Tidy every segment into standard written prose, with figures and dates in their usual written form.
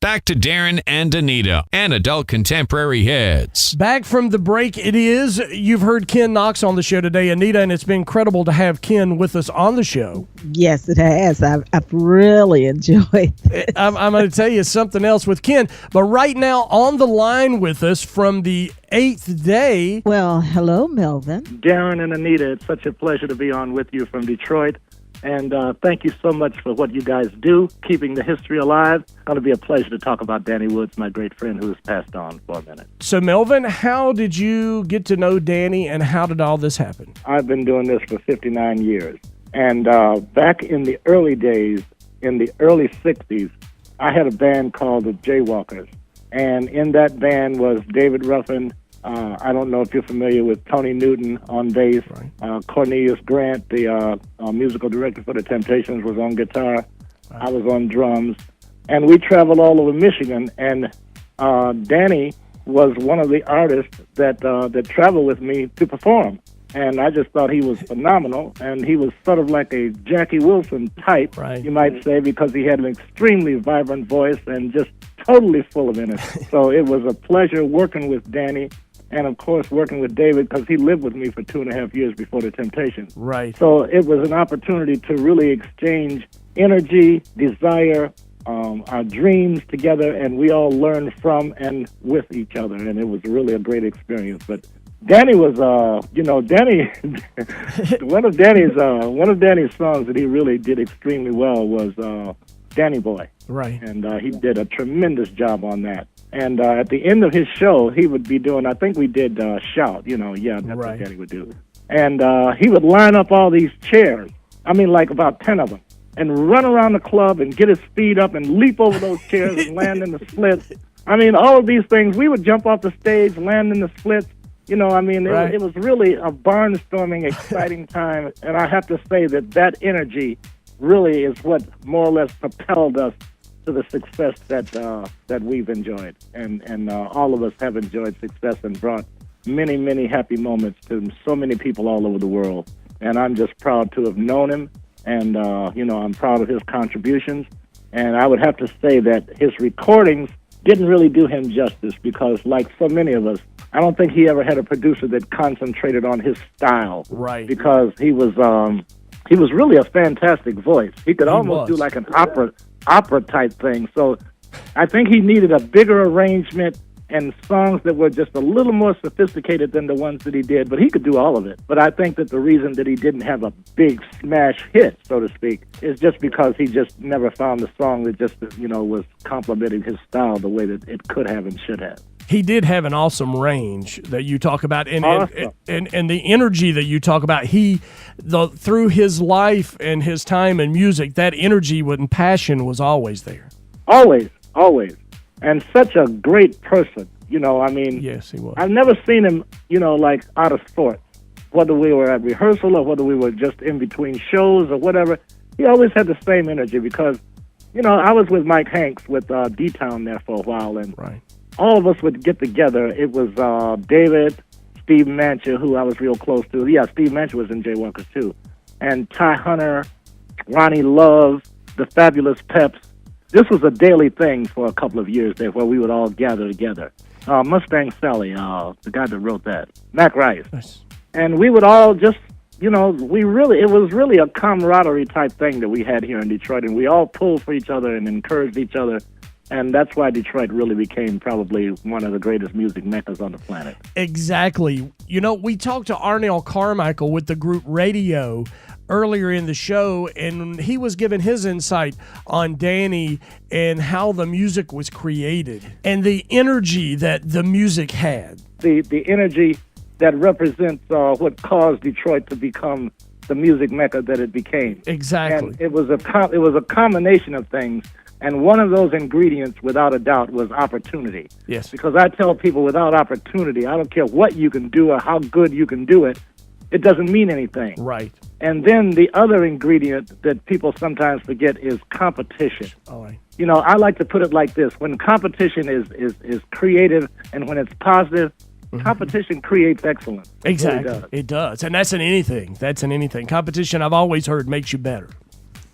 back to Darin and Anita and Adult Contemporary Hits. Back from the break it is. You've heard Ken Knox on the show today, Anita, and it's been incredible to have Ken with us on the show. Yes, it has. I've really enjoyed it. I'm going to tell you something else with Ken, but right now on the line with us from the 8th day. Well, hello, Melvin. Darin and Anita, it's such a pleasure to be on with you from Detroit. And thank you so much for what you guys do, keeping the history alive. It's going to be a pleasure to talk about Danny Woods, my great friend who has passed on for a minute. So, Melvin, how did you get to know Danny, and how did all this happen? I've been doing this for 59 years. And back in the early days, in the early 60s, I had a band called the Jaywalkers. And in that band was David Ruffin. I don't know if you're familiar with Tony Newton on bass. Right. Cornelius Grant, the musical director for the Temptations, was on guitar. Right. I was on drums. And we traveled all over Michigan. And Danny was one of the artists that traveled with me to perform. And I just thought he was phenomenal. And he was sort of like a Jackie Wilson type, right, you might say, because he had an extremely vibrant voice and just totally full of energy. So it was a pleasure working with Danny. And, of course, working with David, because he lived with me for 2.5 years before the Temptations. Right. So it was an opportunity to really exchange energy, desire, our dreams together, and we all learned from and with each other. And it was really a great experience. But Danny was, Danny, one of Danny's songs that he really did extremely well was Danny Boy. Right. And he did a tremendous job on that. And at the end of his show, he would be doing, I think we did Shout, that's right, what Danny would do. And he would line up all these chairs, like about 10 of them, and run around the club and get his feet up and leap over those chairs and land in the slits. All of these things, we would jump off the stage, land in the slits. Right. It was really a barnstorming, exciting time. And I have to say that energy really is what more or less propelled us to the success that we've enjoyed, and all of us have enjoyed success and brought many, many happy moments to so many people all over the world. And I'm just proud to have known him, and I'm proud of his contributions. And I would have to say that his recordings didn't really do him justice, because like so many of us, I don't think he ever had a producer that concentrated on his style. Right. Because he was really a fantastic voice. He could almost do like an opera type thing. So I think he needed a bigger arrangement and songs that were just a little more sophisticated than the ones that he did, but he could do all of it. But I think that the reason that he didn't have a big smash hit, so to speak, is just because he just never found the song that just, was complimenting his style the way that it could have and should have. He did have an awesome range that you talk about, and the energy that you talk about. Through his life and his time in music, that energy and passion was always there. Always, always, and such a great person. Yes, he was. I've never seen him, like out of sorts. Whether we were at rehearsal or whether we were just in between shows or whatever, he always had the same energy. Because, I was with Mike Hanks with D-Town there for a while, and right. All of us would get together. It was David, Steve Mancha, who I was real close to. Yeah, Steve Mancha was in Jaywalkers too. And Ty Hunter, Ronnie Love, the Fabulous Peps. This was a daily thing for a couple of years there where we would all gather together. Mustang Sally, the guy that wrote that. Mac Rice. Nice. And we would all just, it was really a camaraderie type thing that we had here in Detroit. And we all pulled for each other and encouraged each other. And that's why Detroit really became probably one of the greatest music meccas on the planet. Exactly. We talked to Arnell Carmichael with the group Radio earlier in the show, and he was giving his insight on Danny and how the music was created and the energy that the music had. The energy that represents what caused Detroit to become the music mecca that it became. Exactly. And it was a combination of things. And one of those ingredients, without a doubt, was opportunity. Yes. Because I tell people, without opportunity, I don't care what you can do or how good you can do it, it doesn't mean anything. Right. And then the other ingredient that people sometimes forget is competition. All right. I like to put it like this. When competition is creative and when it's positive, competition creates excellence. Exactly. Really does. It does. And that's in anything. Competition, I've always heard, makes you better.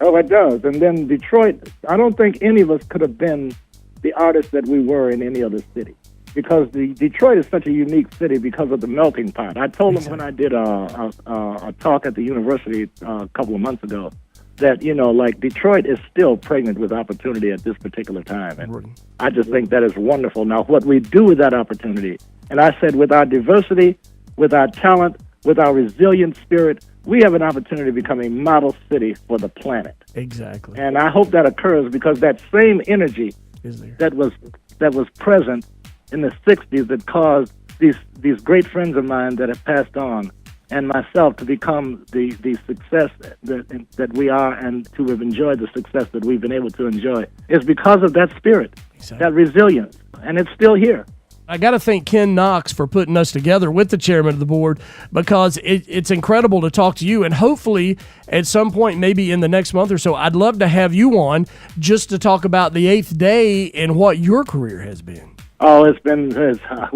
Oh, it does. And then Detroit, I don't think any of us could have been the artists that we were in any other city. Because Detroit is such a unique city because of the melting pot. I told them when I did a talk at the university a couple of months ago that, like Detroit is still pregnant with opportunity at this particular time. And I just think that is wonderful. Now, what we do with that opportunity, and I said with our diversity, with our talent, with our resilient spirit, we have an opportunity to become a model city for the planet. Exactly. And I hope that occurs because that same energy that was present in the 60s that caused these great friends of mine that have passed on and myself to become the success that we are and to have enjoyed the success that we've been able to enjoy is because of that spirit, that resilience, and it's still here. I got to thank Ken Knox for putting us together with the chairman of the board because it's incredible to talk to you. And hopefully at some point, maybe in the next month or so, I'd love to have you on just to talk about the 8th Day and what your career has been. Oh,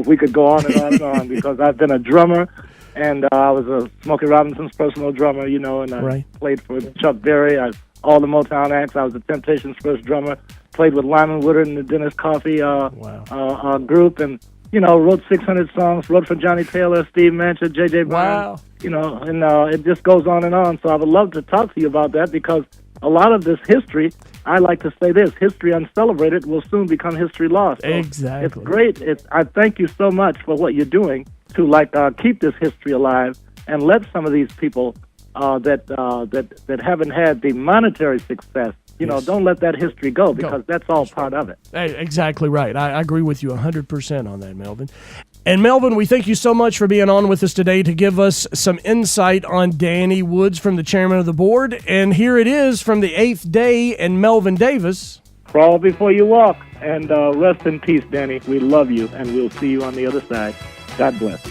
we could go on and on and on because I've been a drummer and I was a Smokey Robinson's personal drummer, and I played for Chuck Berry, all the Motown acts. I was the Temptations' first drummer. Played with Lyman Woodard and the Dennis Coffey group, and wrote 600 songs. Wrote for Johnny Taylor, Steve Mancha, J.J. Brown. And it just goes on and on. So I would love to talk to you about that because a lot of this history, I like to say this: history uncelebrated will soon become history lost. So exactly. It's great. I thank you so much for what you're doing to keep this history alive and let some of these people that haven't had the monetary success. Don't let that history go because that's all part of it. Hey, exactly right. I agree with you 100% on that, Melvin. And Melvin, we thank you so much for being on with us today to give us some insight on Danny Woods from the chairman of the board. And here it is from the 8th Day and Melvin Davis. Crawl before you walk. And rest in peace, Danny. We love you, and we'll see you on the other side. God bless.